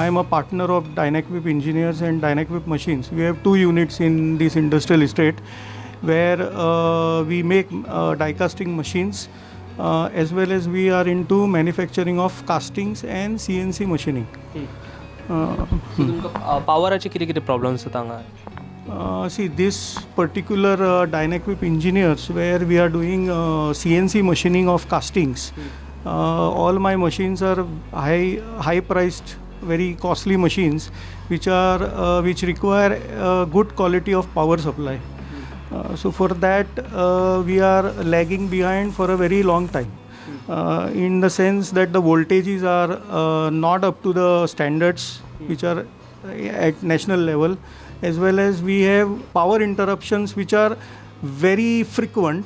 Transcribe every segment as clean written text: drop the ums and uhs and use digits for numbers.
I am a partner of Dynaquip Engineers and Dynaquip Machines. We have 2 units in this industrial estate where we make die casting machines as well as we are into manufacturing of castings and CNC machining. पावराचे किती problems Sanga. See, this particular Dynaquip Engineers where we are doing CNC machining of castings. All my machines are high priced, very costly machines which require good quality of power supply. So for that we are lagging behind for a very long time. In the sense that the voltages are not up to the standards which are at national level, as well as we have power interruptions which are very frequent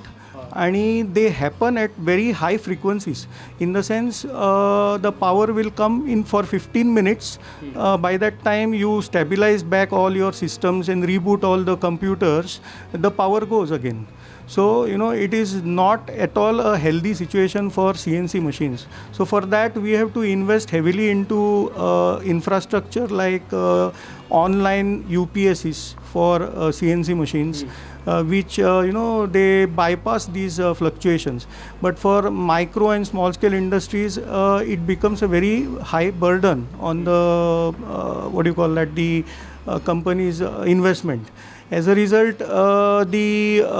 and they happen at very high frequencies. In the sense the power will come in for 15 minutes. By that time you stabilize back all your systems and reboot all the computers, the power goes again. So, it is not at all a healthy situation for CNC machines. So, for that we have to invest heavily into infrastructure like online UPSs for CNC machines, which, they bypass these fluctuations. But for micro and small scale industries, it becomes a very high burden on the, the company's investment. As a result, the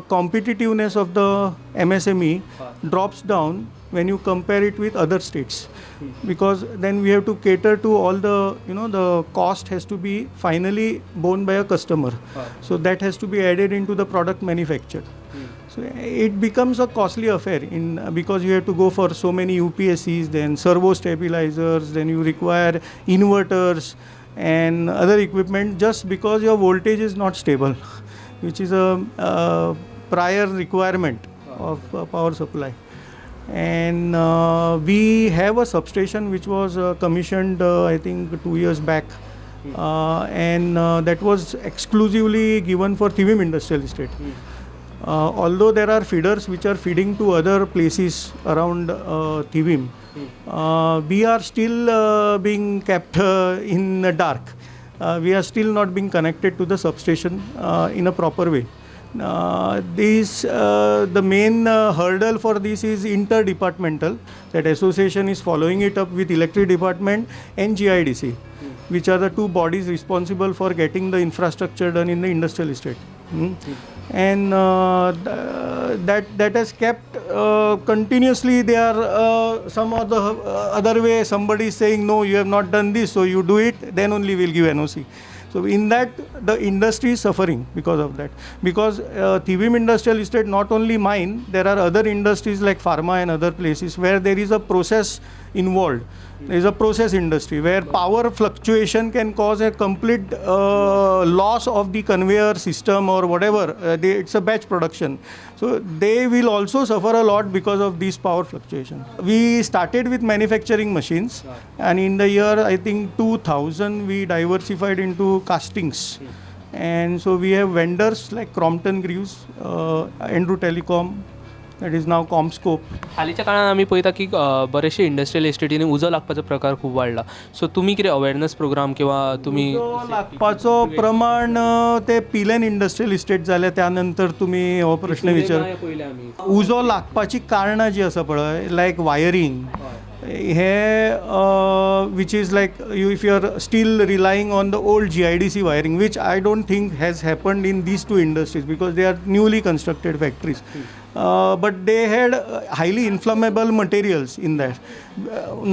competitiveness of the MSME drops down when you compare it with other states, because then we have to cater to all the, the cost has to be finally borne by a customer. So that has to be added into the product manufactured. So it becomes a costly affair because you have to go for so many UPSCs, then servo stabilizers, then you require inverters and other equipment just because your voltage is not stable, which is a prior requirement of power supply. And we have a substation which was commissioned I think 2 years back, and that was exclusively given for Tivim Industrial Estate. Although there are feeders which are feeding to other places around Tivim, we are still being kept in the dark. We are still not being connected to the substation in a proper way. The main hurdle for this is interdepartmental. That association is following it up with electric department and GIDC, which are the 2 bodies responsible for getting the infrastructure done in the industrial estate. And that has kept continuously. They are some of the other way. Somebody is saying no, you have not done this, so you do it. Then only we'll give NOC. So in that the industry is suffering because of that. Because Tivim Industrial Estate, not only mine, there are other industries like pharma and other places where there is a process involved. There is a process industry where power fluctuation can cause a complete loss of the conveyor system or whatever. It's a batch production. So they will also suffer a lot because of these power fluctuations. We started with manufacturing machines, and in the year I think 2000 we diversified into castings. And so we have vendors like Crompton Greaves, Andrew Telecom, that is now Comscope. हालीच्या काळात आम्ही पळयता की बरेचशे industrial एस्टेटीने उजो लागपाचो प्रकार खूप वाढला. सो तुम्ही कितें अवेअरनेस प्रोग्राम किंवा तुम्ही उजो लागपाचो प्रमाण ते पिलेन इंडस्ट्रियल इस्टेट जाले त्यानंतर तुम्ही हो प्रश्न विचार. उजो लागपाची कारणां जी आसा पळय, लायक wiring, which is like if you are still relying on the old GIDC wiring, which I don't think has happened in these 2 industries because they are newly constructed factories. But they had highly inflammable materials in that.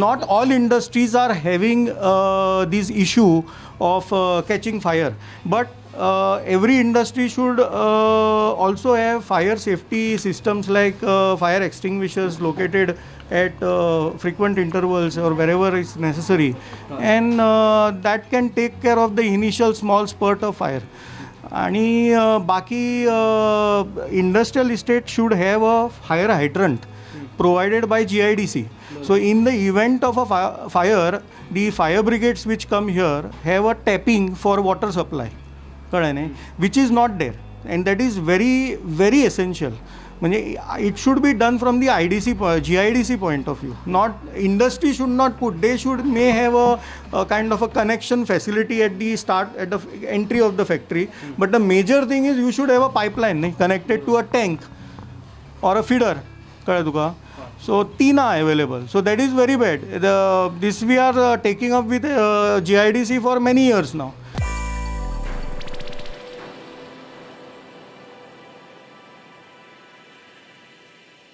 Not all industries are having this issue of catching fire, but every industry should also have fire safety systems like fire extinguishers located at frequent intervals or wherever is necessary, and that can take care of the initial small spurt of fire. आणि बाकी industrial estate should have a fire hydrant provided by GIDC. So in the event of a fire, the fire brigades which come here have a tapping for water supply, which is not there, and that is very, very essential. म्हणजे it should be done from the IDC GIDC point of view. Not industry should not put, they should may have a kind of a connection facility at the start at the entry of the factory. But the major thing is you should have a pipeline नाही connected to a tank or a feeder, कळलं तुका. So तीन are available. So that is very bad. This we are taking up with GIDC for many years now.